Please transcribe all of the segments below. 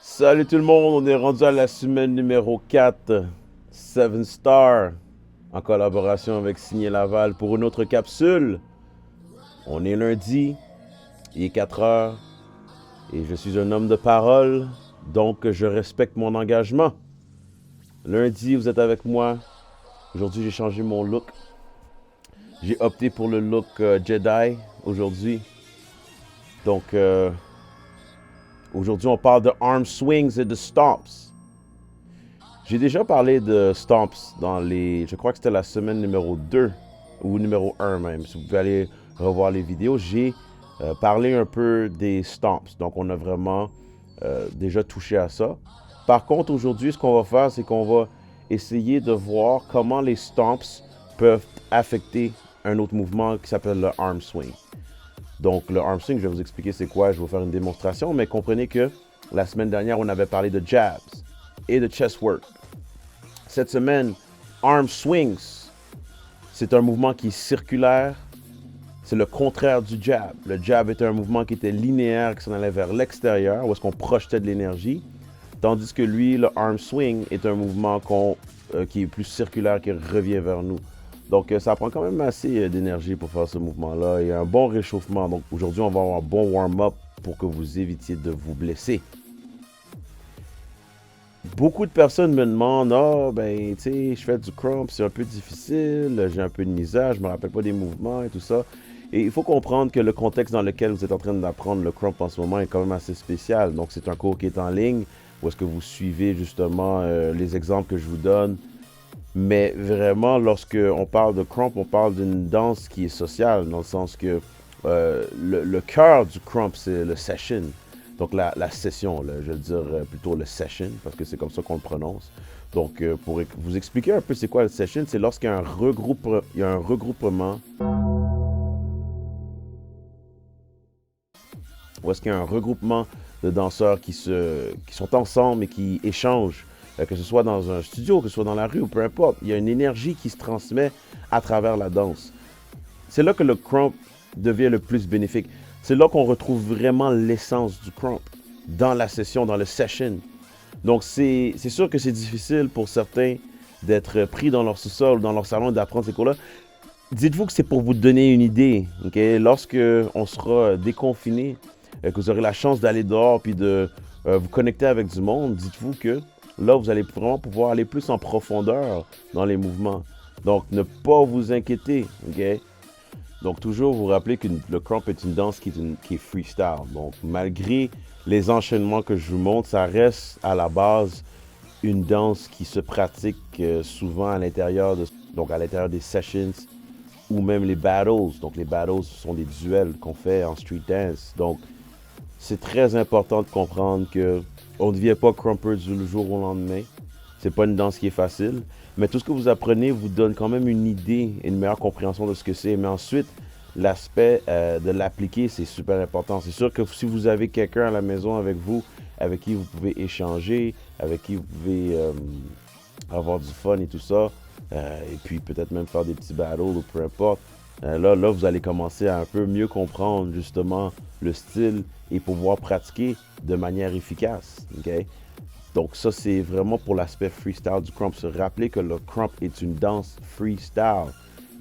Salut tout le monde, on est rendu à la semaine numéro 4, 7 Star, en collaboration avec Signé Laval pour une autre capsule. On est lundi, il est 4 heures, et je suis un homme de parole, donc je respecte mon engagement. Lundi, vous êtes avec moi. Aujourd'hui, j'ai changé mon look. J'ai opté pour le look Jedi aujourd'hui. Donc, aujourd'hui, on parle de arm swings et de stomps. J'ai déjà parlé de stomps dans les... Je crois que c'était la semaine numéro 2 ou numéro 1 même. Si vous pouvez aller revoir les vidéos, j'ai parlé un peu des stomps. Donc, on a vraiment déjà touché à ça. Par contre, aujourd'hui, ce qu'on va faire, c'est qu'on va essayer de voir comment les stomps peuvent affecter un autre mouvement qui s'appelle le arm swing. Donc, le arm swing, je vais vous expliquer c'est quoi, je vais vous faire une démonstration, mais comprenez que la semaine dernière, on avait parlé de jabs et de chest work. Cette semaine, arm swings, c'est un mouvement qui est circulaire, c'est le contraire du jab. Le jab était un mouvement qui était linéaire, qui s'en allait vers l'extérieur, où est-ce qu'on projetait de l'énergie, tandis que lui, le arm swing, est un mouvement qui est plus circulaire, qui revient vers nous. Donc, ça prend quand même assez d'énergie pour faire ce mouvement-là. Il y a un bon réchauffement. Donc, aujourd'hui, on va avoir un bon warm-up pour que vous évitiez de vous blesser. Beaucoup de personnes me demandent, tu sais, je fais du crump, c'est un peu difficile, j'ai un peu de misère, je me rappelle pas des mouvements et tout ça. Et il faut comprendre que le contexte dans lequel vous êtes en train d'apprendre le crump en ce moment est quand même assez spécial. Donc, c'est un cours qui est en ligne, où est-ce que vous suivez justement les exemples que je vous donne. Mais vraiment, lorsque on parle de crump, on parle d'une danse qui est sociale, dans le sens que le cœur du crump, c'est le session. Donc la session, là, je veux dire plutôt le session, parce que c'est comme ça qu'on le prononce. Donc pour vous expliquer un peu c'est quoi le session, c'est lorsqu'il y a un regroupement. Ou est-ce qu'il y a un regroupement de danseurs qui sont ensemble et qui échangent, que ce soit dans un studio, que ce soit dans la rue ou peu importe. Il y a une énergie qui se transmet à travers la danse. C'est là que le crump devient le plus bénéfique. C'est là qu'on retrouve vraiment l'essence du crump, dans la session, dans le session. Donc c'est sûr que c'est difficile pour certains d'être pris dans leur sous-sol, dans leur salon et d'apprendre ces cours-là. Dites-vous que c'est pour vous donner une idée. Okay? Lorsque on sera déconfiné, que vous aurez la chance d'aller dehors puis de vous connecter avec du monde, dites-vous que là, vous allez vraiment pouvoir aller plus en profondeur dans les mouvements. Donc, ne pas vous inquiéter. Okay? Donc, toujours vous rappeler que le crump est une danse qui est freestyle. Donc, malgré les enchaînements que je vous montre, ça reste à la base une danse qui se pratique souvent à l'intérieur des sessions ou même les battles. Donc, les battles sont des duels qu'on fait en street dance. Donc, c'est très important de comprendre que on ne devient pas crumper du jour au lendemain. C'est pas une danse qui est facile. Mais tout ce que vous apprenez vous donne quand même une idée et une meilleure compréhension de ce que c'est. Mais ensuite, l'aspect de l'appliquer, c'est super important. C'est sûr que si vous avez quelqu'un à la maison avec vous, avec qui vous pouvez échanger, avec qui vous pouvez avoir du fun et tout ça, et puis peut-être même faire des petits battles ou peu importe, là, vous allez commencer à un peu mieux comprendre justement le style et pouvoir pratiquer de manière efficace. Okay? Donc ça, c'est vraiment pour l'aspect freestyle du crump. Se rappeler que le crump est une danse freestyle.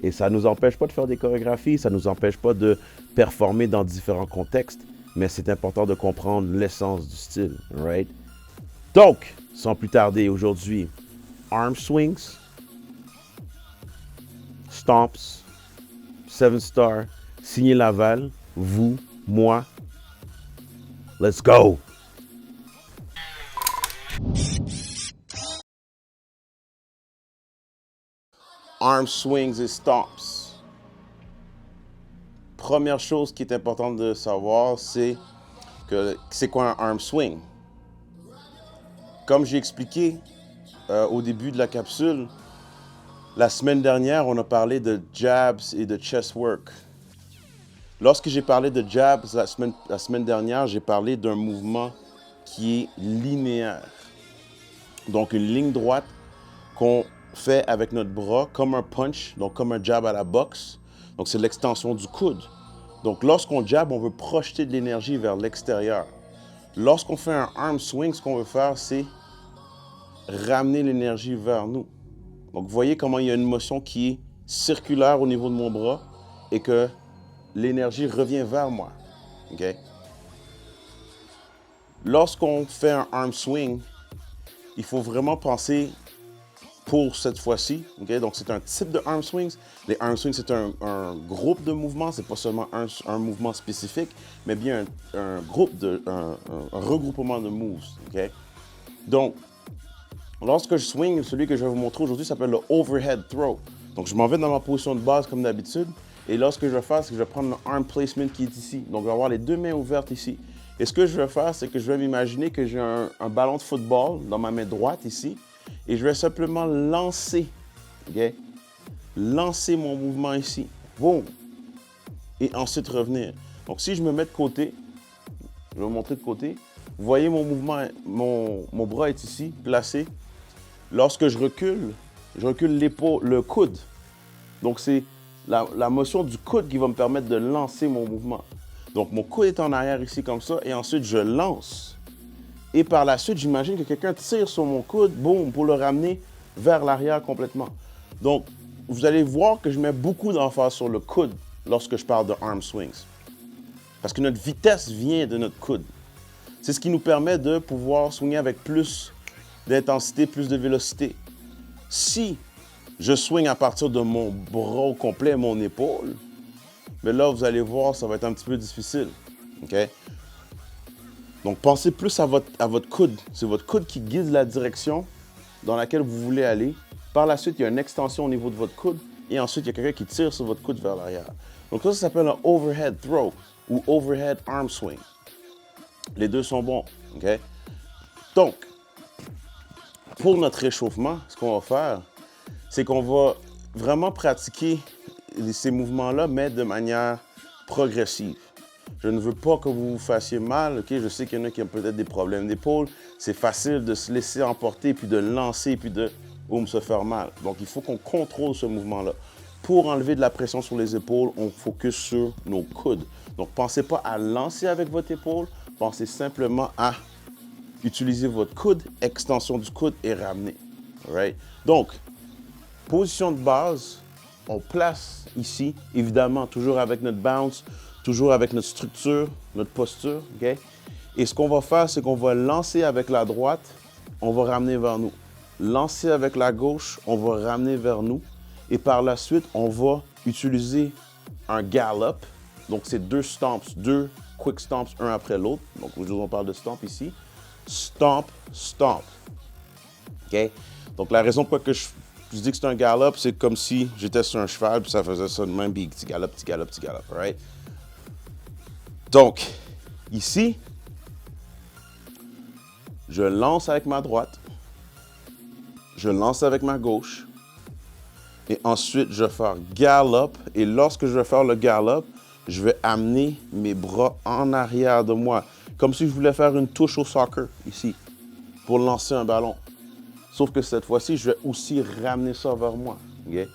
Et ça ne nous empêche pas de faire des chorégraphies, ça ne nous empêche pas de performer dans différents contextes, mais c'est important de comprendre l'essence du style. Right? Donc, sans plus tarder, aujourd'hui, arm swings, stomps, 7 Star, Signé Laval, vous, moi. Let's go! Arm swings et stomps. Première chose qui est importante de savoir, c'est quoi un arm swing. Comme j'ai expliqué au début de la capsule, la semaine dernière, on a parlé de jabs et de chest work. Lorsque j'ai parlé de jabs la semaine dernière, j'ai parlé d'un mouvement qui est linéaire. Donc une ligne droite qu'on fait avec notre bras comme un punch, donc comme un jab à la boxe. Donc, c'est l'extension du coude. Donc, lorsqu'on jab, on veut projeter de l'énergie vers l'extérieur. Lorsqu'on fait un arm swing, ce qu'on veut faire, c'est ramener l'énergie vers nous. Donc, vous voyez comment il y a une motion qui est circulaire au niveau de mon bras et que l'énergie revient vers moi. Okay? Lorsqu'on fait un arm swing, il faut vraiment penser pour cette fois-ci. Okay? Donc, c'est un type de arm swings. Les arm swings, c'est un groupe de mouvements. Ce n'est pas seulement un mouvement spécifique, mais bien un regroupement de moves. Okay? Donc, lorsque je swing, celui que je vais vous montrer aujourd'hui s'appelle le overhead throw. Donc, je m'en vais dans ma position de base comme d'habitude. Et là, ce que je vais faire, c'est que je vais prendre le arm placement qui est ici. Donc, je vais avoir les deux mains ouvertes ici. Et ce que je vais faire, c'est que je vais m'imaginer que j'ai un ballon de football dans ma main droite ici. Et je vais simplement lancer, okay? Lancer mon mouvement ici. Boum! Et ensuite revenir. Donc, si je me mets de côté, je vais vous montrer de côté. Vous voyez mon mouvement, mon bras est ici, placé. Lorsque je recule l'épaule, le coude. Donc, c'est la motion du coude qui va me permettre de lancer mon mouvement. Donc, mon coude est en arrière ici comme ça, et ensuite, je lance. Et par la suite, j'imagine que quelqu'un tire sur mon coude, boum, pour le ramener vers l'arrière complètement. Donc, vous allez voir que je mets beaucoup d'emphase sur le coude lorsque je parle de arm swings. Parce que notre vitesse vient de notre coude. C'est ce qui nous permet de pouvoir swinger avec plus d'intensité, plus de vélocité. Si je swing à partir de mon bras au complet, mon épaule, mais là, vous allez voir, ça va être un petit peu difficile. Okay? Donc, pensez plus à votre coude. C'est votre coude qui guide la direction dans laquelle vous voulez aller. Par la suite, il y a une extension au niveau de votre coude et ensuite, il y a quelqu'un qui tire sur votre coude vers l'arrière. Donc, ça s'appelle un overhead throw ou overhead arm swing. Les deux sont bons. Okay? Donc, pour notre réchauffement, ce qu'on va faire, c'est qu'on va vraiment pratiquer ces mouvements-là, mais de manière progressive. Je ne veux pas que vous vous fassiez mal. Okay? Je sais qu'il y en a qui ont peut-être des problèmes d'épaule. C'est facile de se laisser emporter, puis de lancer, puis de se faire mal. Donc, il faut qu'on contrôle ce mouvement-là. Pour enlever de la pression sur les épaules, on focus sur nos coudes. Donc, pensez pas à lancer avec votre épaule. Pensez simplement à utiliser votre coude, extension du coude et ramener. Right? Donc, position de base, on place ici, évidemment, toujours avec notre bounce, toujours avec notre structure, notre posture. Okay? Et ce qu'on va faire, c'est qu'on va lancer avec la droite, on va ramener vers nous. Lancer avec la gauche, on va ramener vers nous. Et par la suite, on va utiliser un gallop. Donc, c'est deux stomps, deux quick stomps, un après l'autre. Donc, aujourd'hui, on parle de stomp ici. Stomp, stomp. OK? Donc, la raison pour laquelle je dis que c'est un gallop, c'est comme si j'étais sur un cheval, puis ça faisait ça de même, puis petit gallop, petit gallop, petit gallop. Right? Donc, ici, je lance avec ma droite. Je lance avec ma gauche. Et ensuite, je vais faire gallop. Et lorsque je vais faire le gallop, je vais amener mes bras en arrière de moi. Comme si je voulais faire une touche au soccer, ici, pour lancer un ballon. Sauf que cette fois-ci, je vais aussi ramener ça vers moi. Okay?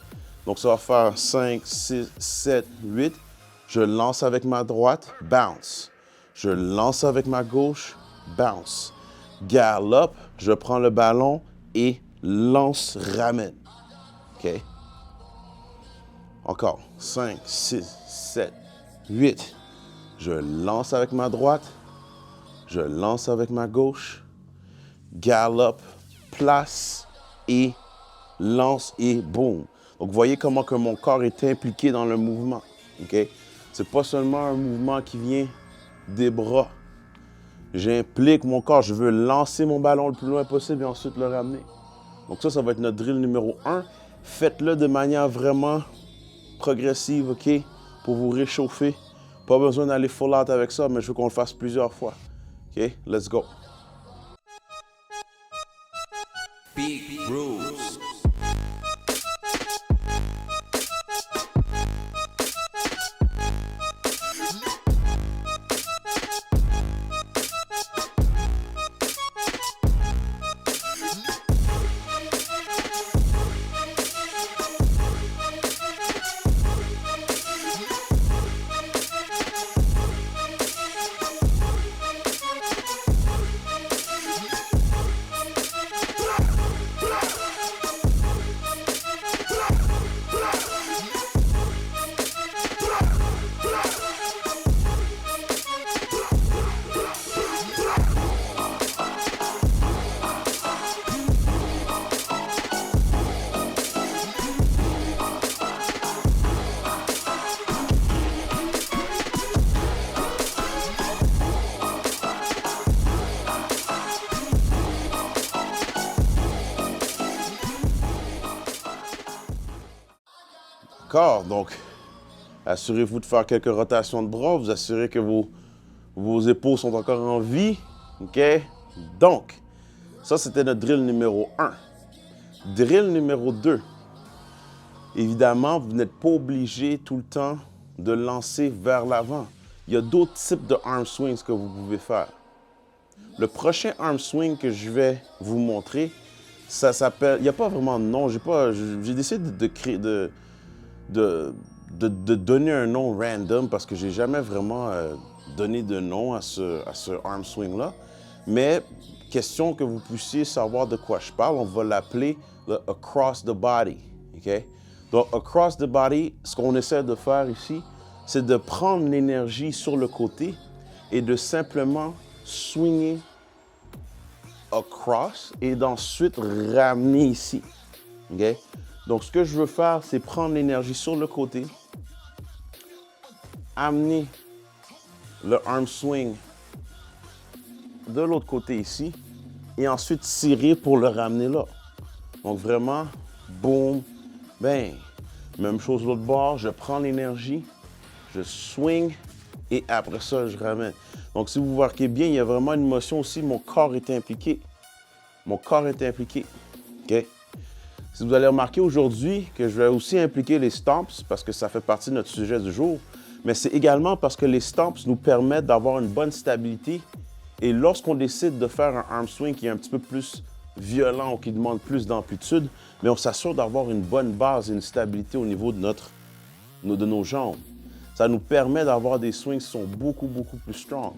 Donc, ça va faire 5, 6, 7, 8. Je lance avec ma droite, bounce. Je lance avec ma gauche, bounce. Gallop, je prends le ballon et lance, ramène. OK? Encore. 5, 6, 7, 8. Je lance avec ma droite. Je lance avec ma gauche. Gallop, place et lance et boum. Donc, vous voyez comment que mon corps est impliqué dans le mouvement. OK? C'est pas seulement un mouvement qui vient des bras. J'implique mon corps. Je veux lancer mon ballon le plus loin possible et ensuite le ramener. Donc ça va être notre drill numéro 1. Faites-le de manière vraiment progressive, OK? Pour vous réchauffer. Pas besoin d'aller full out avec ça, mais je veux qu'on le fasse plusieurs fois. OK? Let's go. Big rules. D'accord, donc assurez-vous de faire quelques rotations de bras, vous assurez que vos épaules sont encore en vie. OK? Donc, ça c'était notre drill numéro 1. Drill numéro 2. Évidemment, vous n'êtes pas obligé tout le temps de lancer vers l'avant. Il y a d'autres types de arm swings que vous pouvez faire. Le prochain arm swing que je vais vous montrer, ça s'appelle... Il n'y a pas vraiment de nom. J'ai décidé de donner un nom random parce que j'ai jamais vraiment donné de nom à ce arm swing-là. Mais, question que vous puissiez savoir de quoi je parle, on va l'appeler le across the body. OK? Donc, across the body, ce qu'on essaie de faire ici, c'est de prendre l'énergie sur le côté et de simplement swinger across et d'ensuite ramener ici. OK? Donc, ce que je veux faire, c'est prendre l'énergie sur le côté, amener le arm swing de l'autre côté ici et ensuite tirer pour le ramener là. Donc, vraiment, boum, bang. Même chose de l'autre bord, je prends l'énergie, je swing et après ça, je ramène. Donc, si vous remarquez bien, il y a vraiment une motion aussi, mon corps est impliqué. Mon corps est impliqué. OK? Si vous allez remarquer aujourd'hui que je vais aussi impliquer les stomps parce que ça fait partie de notre sujet du jour, mais c'est également parce que les stomps nous permettent d'avoir une bonne stabilité et lorsqu'on décide de faire un arm swing qui est un petit peu plus violent ou qui demande plus d'amplitude, mais on s'assure d'avoir une bonne base et une stabilité au niveau de nos jambes. Ça nous permet d'avoir des swings qui sont beaucoup, beaucoup plus strong.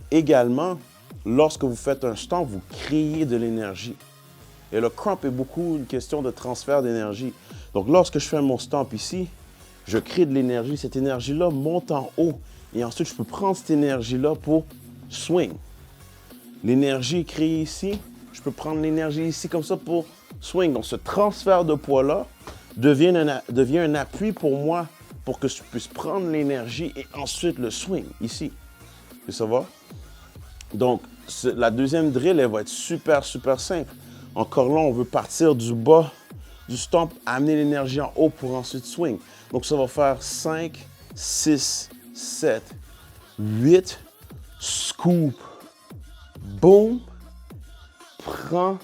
Également, lorsque vous faites un stomp, vous créez de l'énergie. Et le crump est beaucoup une question de transfert d'énergie. Donc, lorsque je fais mon stomp ici, je crée de l'énergie. Cette énergie-là monte en haut. Et ensuite, je peux prendre cette énergie-là pour swing. L'énergie est créée ici. Je peux prendre l'énergie ici comme ça pour swing. Donc, ce transfert de poids-là devient un appui pour moi pour que je puisse prendre l'énergie et ensuite le swing ici. Et ça va? Donc, la deuxième drill, elle va être super, super simple. Encore là, on veut partir du bas du stomp, amener l'énergie en haut pour ensuite swing. Donc, ça va faire 5, 6, 7, 8, scoop, boom, prends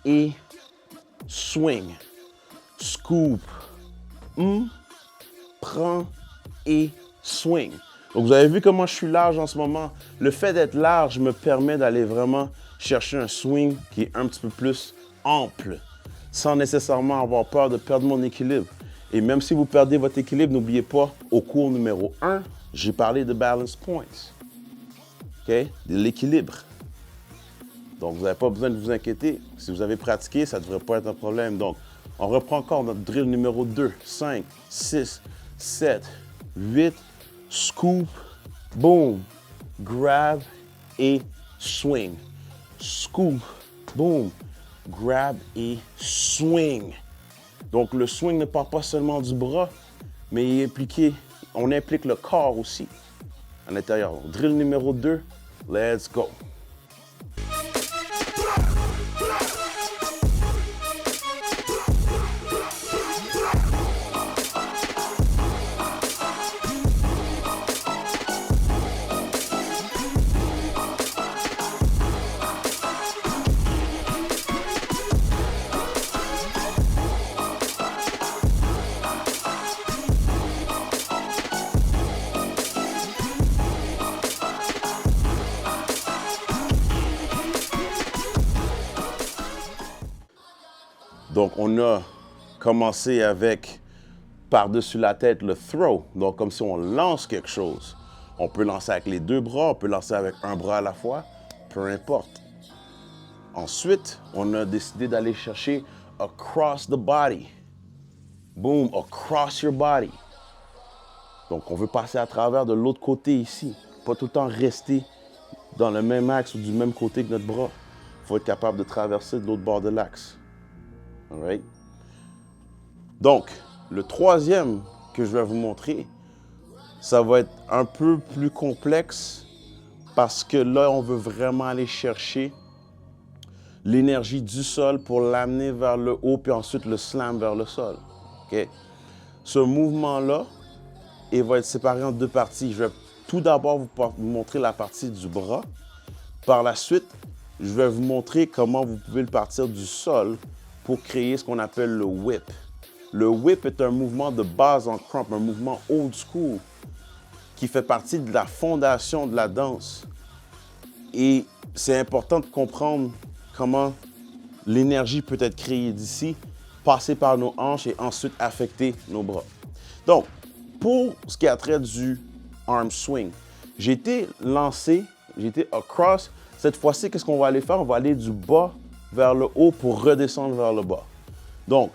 et swing. Scoop, prends et swing. Donc, vous avez vu comment je suis large en ce moment. Le fait d'être large me permet d'aller vraiment chercher un swing qui est un petit peu plus ample, sans nécessairement avoir peur de perdre mon équilibre. Et même si vous perdez votre équilibre, n'oubliez pas, au cours numéro 1, j'ai parlé de balance points. OK? De l'équilibre. Donc, vous n'avez pas besoin de vous inquiéter. Si vous avez pratiqué, ça ne devrait pas être un problème. Donc, on reprend encore notre drill numéro 2. 5, 6, 7, 8, scoop, boom, grab et swing. Scoop, boom, grab et swing. Donc, le swing ne part pas seulement du bras, mais on implique le corps aussi à l'intérieur. Donc, drill numéro 2, let's go. Donc, on a commencé avec par-dessus la tête le throw. Donc, comme si on lance quelque chose. On peut lancer avec les deux bras, on peut lancer avec un bras à la fois, peu importe. Ensuite, on a décidé d'aller chercher across the body. Boom, across your body. Donc, on veut passer à travers de l'autre côté ici. Pas tout le temps rester dans le même axe ou du même côté que notre bras. Il faut être capable de traverser de l'autre bord de l'axe. All right? Donc, le troisième que je vais vous montrer, ça va être un peu plus complexe parce que là, on veut vraiment aller chercher l'énergie du sol pour l'amener vers le haut puis ensuite le slam vers le sol. OK? Ce mouvement-là, il va être séparé en deux parties. Je vais tout d'abord vous montrer la partie du bras. Par la suite, je vais vous montrer comment vous pouvez le partir du sol pour créer ce qu'on appelle le whip. Le whip est un mouvement de base en crump, un mouvement old school qui fait partie de la fondation de la danse. Et c'est important de comprendre comment l'énergie peut être créée d'ici, passer par nos hanches et ensuite affecter nos bras. Donc, pour ce qui a trait du arm swing, j'ai été lancé, j'ai été across. Cette fois-ci, qu'est-ce qu'on va aller faire? On va aller du bas vers le haut pour redescendre vers le bas. Donc,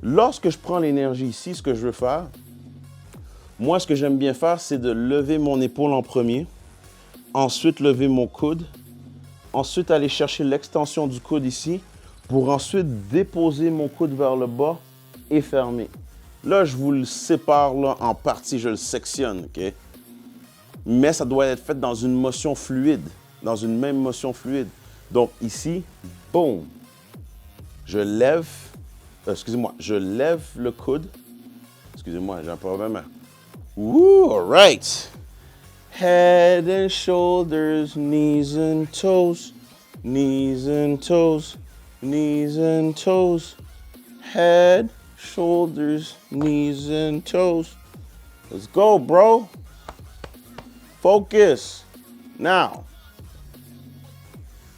lorsque je prends l'énergie ici, ce que je veux faire, moi, ce que j'aime bien faire, c'est de lever mon épaule en premier, ensuite lever mon coude, ensuite aller chercher l'extension du coude ici, pour ensuite déposer mon coude vers le bas et fermer. Là, je vous le sépare là, en parties, je le sectionne, OK? Mais ça doit être fait dans une motion fluide, dans une même motion fluide. Donc ici, boum, je lève, je lève le coude. Excusez-moi, j'ai un problème. Woo, all right. Head and shoulders, knees and toes, knees and toes, knees and toes. Head, shoulders, knees and toes. Let's go, bro. Focus. Now.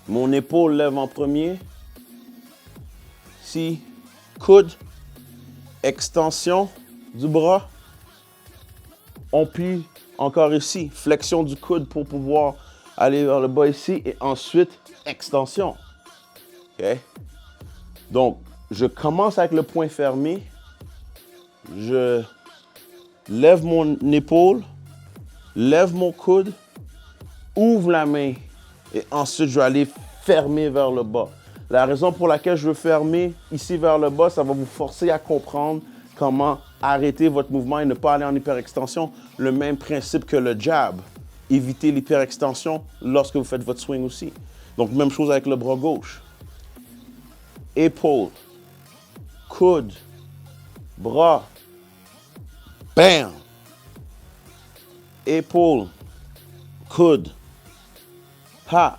Mon épaule lève en premier. Ici, coude, extension du bras. On plie encore ici, flexion du coude pour pouvoir aller vers le bas ici et ensuite extension. OK? Donc, je commence avec le poing fermé. Je lève mon épaule, lève mon coude, ouvre la main et ensuite je vais aller fermer vers le bas. La raison pour laquelle je veux fermer ici vers le bas, ça va vous forcer à comprendre comment arrêter votre mouvement et ne pas aller en hyperextension. Le même principe que le jab. Évitez l'hyperextension lorsque vous faites votre swing aussi. Donc, même chose avec le bras gauche. Épaule, coude, bras, bam! Épaule, coude, pa,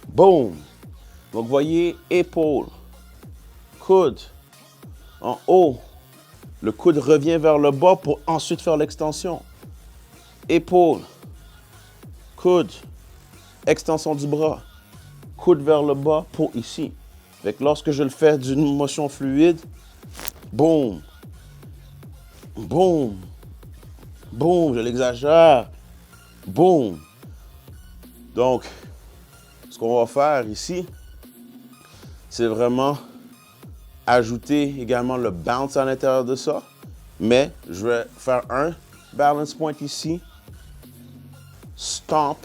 boom! Donc, voyez, épaule, coude, en haut. Le coude revient vers le bas pour ensuite faire l'extension. Épaule, coude, extension du bras, coude vers le bas pour ici. Fait que lorsque je le fais d'une motion fluide, boum, boum, boum, je l'exagère, boum. Donc, ce qu'on va faire ici, c'est vraiment ajouter également le bounce à l'intérieur de ça. Mais je vais faire un balance point ici, stomp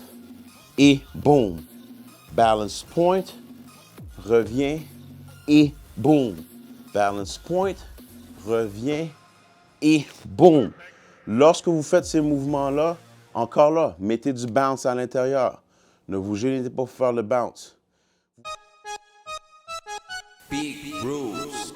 et boom. Balance point, revient et boom. Balance point, revient et boom. Lorsque vous faites ces mouvements-là, encore là, mettez du bounce à l'intérieur. Ne vous gênez pas pour faire le bounce. Big Grooves.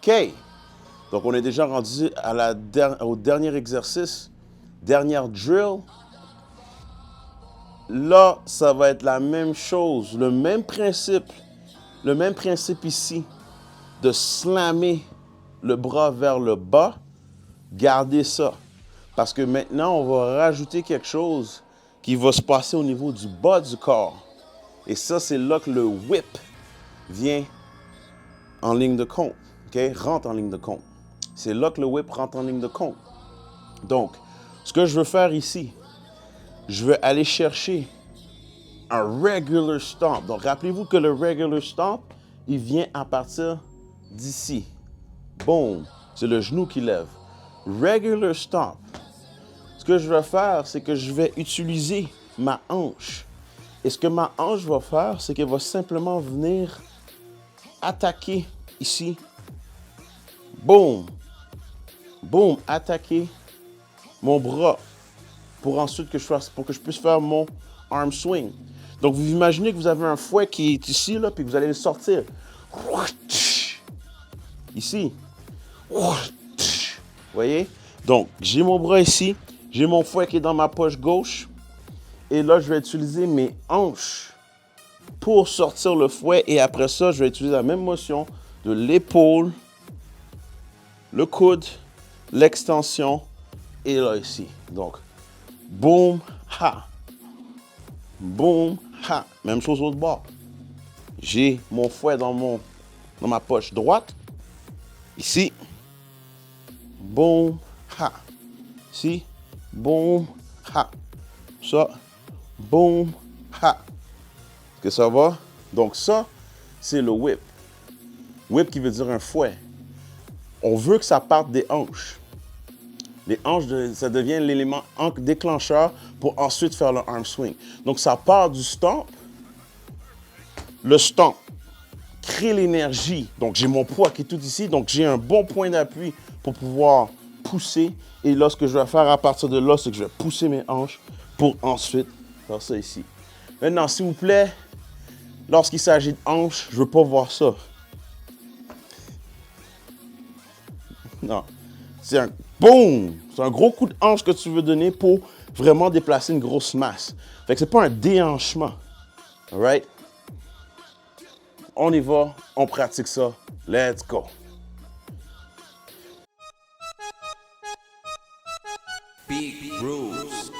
OK. Donc, on est déjà rendu à au dernier exercice, dernière drill. là, ça va être la même chose, le même principe ici, de slammer le bras vers le bas. Gardez ça. Parce que maintenant, on va rajouter quelque chose qui va se passer au niveau du bas du corps. Et ça, c'est là que le whip vient en ligne de compte. Okay? Rentre en ligne de compte. C'est là que le whip rentre en ligne de compte. Donc, ce que je veux faire ici, je veux aller chercher un regular stomp. Donc, rappelez-vous que le regular stomp, il vient à partir d'ici. Boom. C'est le genou qui lève. Regular stomp. Ce que je vais faire, c'est que je vais utiliser ma hanche. Et ce que ma hanche va faire, c'est qu'elle va simplement venir attaquer ici. Boom. Boom. Attaquer mon bras pour ensuite pour que je puisse faire mon arm swing. Donc, vous imaginez que vous avez un fouet qui est ici, là, puis que vous allez le sortir. Ici. Vous voyez? Donc, j'ai mon bras ici. J'ai mon fouet qui est dans ma poche gauche. Et là, je vais utiliser mes hanches pour sortir le fouet. Et après ça, je vais utiliser la même motion de l'épaule, le coude, l'extension et là, ici. Donc, boom, ha. Boom, ha. Même chose au bord. J'ai mon fouet dans ma poche droite. Ici. Boom, ha. Ici. Boom, ha. Ça. Boom, ha. Est-ce que ça va? Donc ça, c'est le whip. Whip qui veut dire un fouet. On veut que ça parte des hanches. Les hanches, ça devient l'élément déclencheur pour ensuite faire le arm swing. Donc, ça part du stomp. Le stomp crée l'énergie. Donc, j'ai mon poids qui est tout ici. Donc, j'ai un bon point d'appui pour pouvoir pousser. Et là, ce que je vais faire à partir de là, c'est que je vais pousser mes hanches pour ensuite faire ça ici. Maintenant, s'il vous plaît, lorsqu'il s'agit de hanches, je ne veux pas voir ça. Non. C'est un boom! C'est un gros coup de hanche que tu veux donner pour vraiment déplacer une grosse masse. Fait que c'est pas un déhanchement. Alright? On y va, on pratique ça. Let's go! Big Bruce.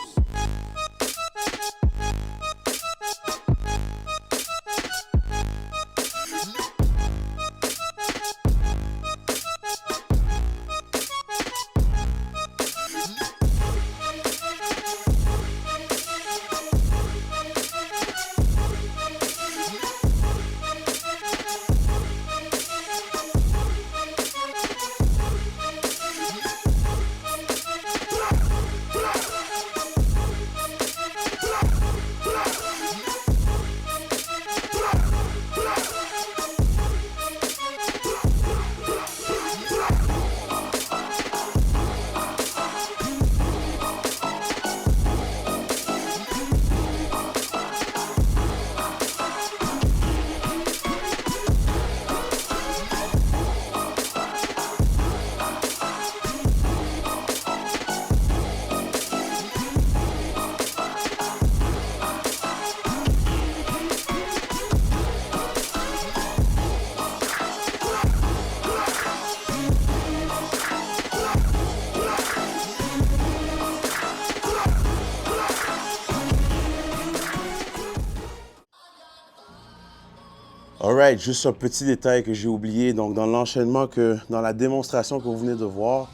Alright, juste un petit détail que j'ai oublié. Donc, dans l'enchaînement, dans la démonstration que vous venez de voir,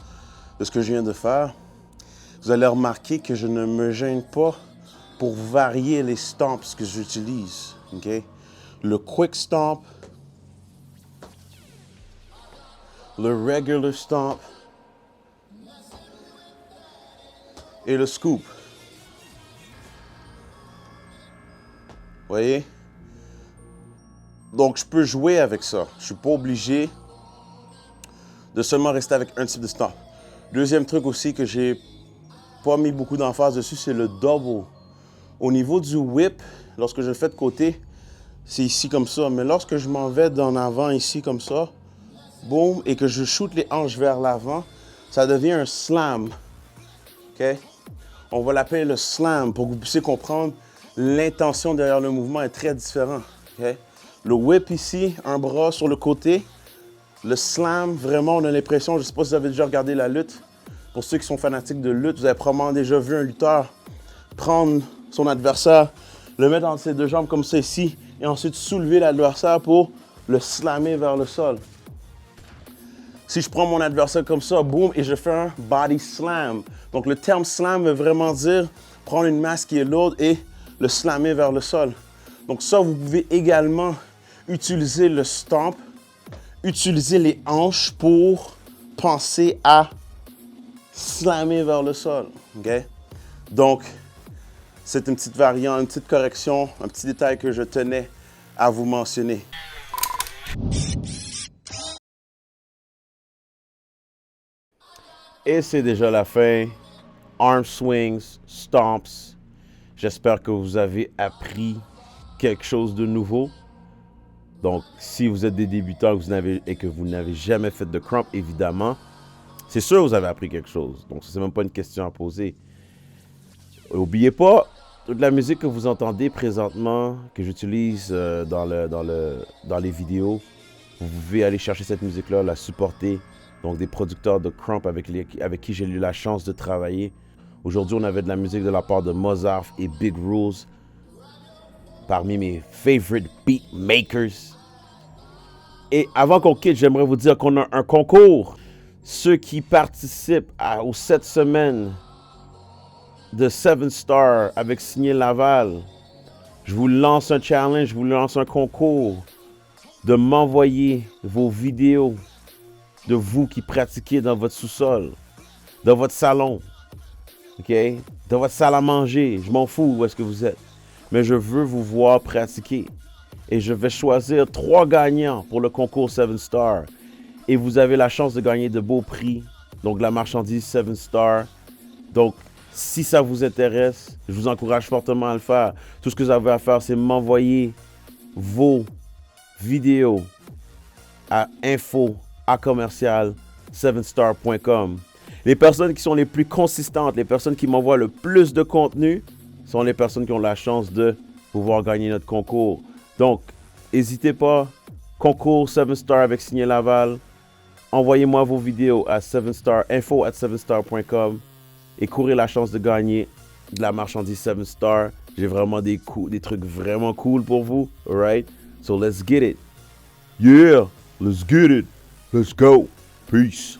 de ce que je viens de faire, vous allez remarquer que je ne me gêne pas pour varier les stomps que j'utilise. Okay? Le quick stomp, le regular stomp et le scoop. Voyez? Donc, je peux jouer avec ça. Je ne suis pas obligé de seulement rester avec un type de stomp. Deuxième truc aussi que j'ai pas mis beaucoup d'emphase dessus, c'est le double. Au niveau du whip, lorsque je le fais de côté, c'est ici comme ça. Mais lorsque je m'en vais d'en avant ici comme ça, boum, et que je shoot les hanches vers l'avant, ça devient un slam. OK? On va l'appeler le slam pour que vous puissiez comprendre l'intention derrière le mouvement est très différente. Okay? Le whip ici, un bras sur le côté. Le slam, vraiment, on a l'impression, je ne sais pas si vous avez déjà regardé la lutte. Pour ceux qui sont fanatiques de lutte, vous avez probablement déjà vu un lutteur prendre son adversaire, le mettre entre ses deux jambes comme ça ici, et ensuite soulever l'adversaire pour le slammer vers le sol. Si je prends mon adversaire comme ça, boum, et je fais un body slam. Donc le terme slam veut vraiment dire prendre une masse qui est lourde et le slammer vers le sol. Donc ça, vous pouvez également utiliser le stomp, utiliser les hanches pour penser à slammer vers le sol. Okay? Donc, c'est une petite variante, une petite correction, un petit détail que je tenais à vous mentionner. Et c'est déjà la fin. Arm swings, stomps. J'espère que vous avez appris quelque chose de nouveau. Donc, si vous êtes des débutants et que vous n'avez jamais fait de crump, évidemment, c'est sûr que vous avez appris quelque chose. Donc, ce n'est même pas une question à poser. N'oubliez pas, toute la musique que vous entendez présentement, que j'utilise dans les vidéos, vous pouvez aller chercher cette musique-là, la supporter. Donc, des producteurs de crump avec qui j'ai eu la chance de travailler. Aujourd'hui, on avait de la musique de la part de Mozart et Big Rules, parmi mes favorite beat makers. Et avant qu'on quitte, j'aimerais vous dire qu'on a un concours. Ceux qui participent aux 7 semaines de 7 Star avec Signé Laval, je vous lance un challenge, je vous lance un concours de m'envoyer vos vidéos de vous qui pratiquez dans votre sous-sol, dans votre salon, OK? Dans votre salle à manger, je m'en fous où est-ce que vous êtes. Mais je veux vous voir pratiquer. Et je vais choisir 3 gagnants pour le concours 7 Star. Et vous avez la chance de gagner de beaux prix. Donc la marchandise 7 Star. Donc si ça vous intéresse, je vous encourage fortement à le faire. Tout ce que vous avez à faire, c'est m'envoyer vos vidéos à info@7star.com. Les personnes qui sont les plus consistantes, les personnes qui m'envoient le plus de contenu, sont les personnes qui ont la chance de pouvoir gagner notre concours. Donc, n'hésitez pas, concours 7 Star avec Signé Laval. Envoyez-moi vos vidéos à 7star, info@7star.com et courez la chance de gagner de la marchandise 7 Star. J'ai vraiment des trucs vraiment cool pour vous. Alright? So let's get it. Yeah, let's get it. Let's go. Peace.